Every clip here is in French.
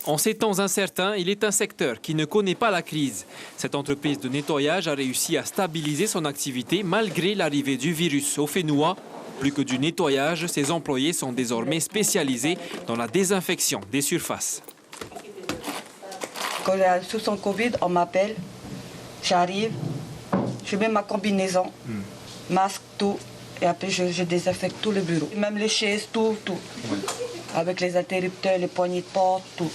En ces temps incertains, il est un secteur qui ne connaît pas la crise. Cette entreprise de nettoyage a réussi à stabiliser son activité malgré l'arrivée du virus au Fénois. Plus que du nettoyage, ses employés sont désormais spécialisés dans la désinfection des surfaces. Quand il y a sous son Covid, on m'appelle, j'arrive, je mets ma combinaison, masque, tout, et après je désinfecte tout le bureau. Même les chaises, tout. Ouais. Avec les interrupteurs, les poignées de porte, tout.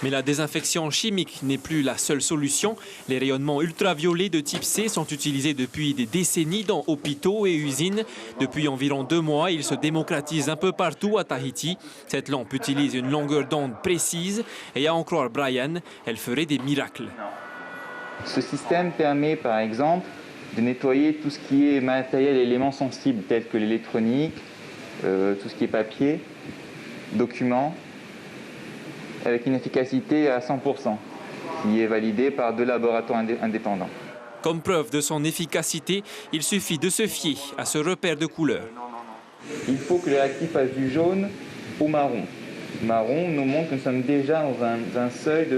Mais la désinfection chimique n'est plus la seule solution. Les rayonnements ultraviolets de type C sont utilisés depuis des décennies dans hôpitaux et usines. Depuis environ 2 mois, ils se démocratisent un peu partout à Tahiti. Cette lampe utilise une longueur d'onde précise et à en croire Brian, elle ferait des miracles. Ce système permet par exemple de nettoyer tout ce qui est matériel et éléments sensibles tels que l'électronique, tout ce qui est papier, documents, avec une efficacité à 100%, qui est validée par 2 laboratoires indépendants. Comme preuve de son efficacité, il suffit de se fier à ce repère de couleur. Il faut que le réactif passe du jaune au marron. Le marron nous montre que nous sommes déjà dans un seuil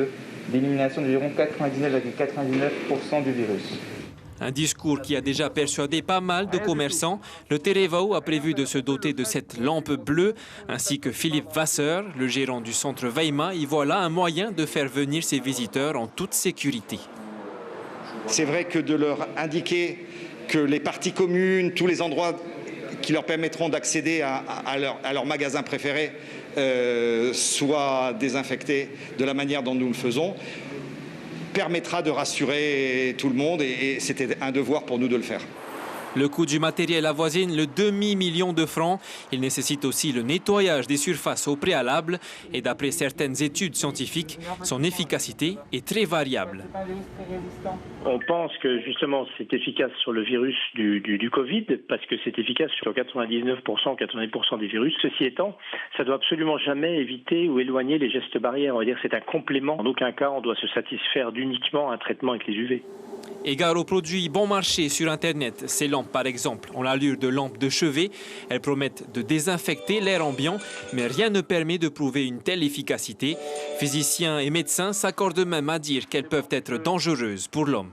d'élimination d'environ 99,99% du virus. Un discours qui a déjà persuadé pas mal de commerçants. Le Terevao a prévu de se doter de cette lampe bleue, ainsi que Philippe Vasseur, le gérant du centre Weima, y voit là un moyen de faire venir ses visiteurs en toute sécurité. C'est vrai que de leur indiquer que les parties communes, tous les endroits qui leur permettront d'accéder à leur magasin préféré soient désinfectés de la manière dont nous le faisons, permettra de rassurer tout le monde et c'était un devoir pour nous de le faire. Le coût du matériel avoisine le demi-million de francs. Il nécessite aussi le nettoyage des surfaces au préalable et d'après certaines études scientifiques, son efficacité est très variable. On pense que justement c'est efficace sur le virus du Covid parce que c'est efficace sur 99%, 90% des virus. Ceci étant, ça ne doit absolument jamais éviter ou éloigner les gestes barrières. On va dire que c'est un complément. En aucun cas, on doit se satisfaire d'uniquement un traitement avec les UV. Égard aux produits bon marché sur Internet, ces lampes par exemple ont l'allure de lampes de chevet. Elles promettent de désinfecter l'air ambiant, mais rien ne permet de prouver une telle efficacité. Physiciens et médecins s'accordent même à dire qu'elles peuvent être dangereuses pour l'homme.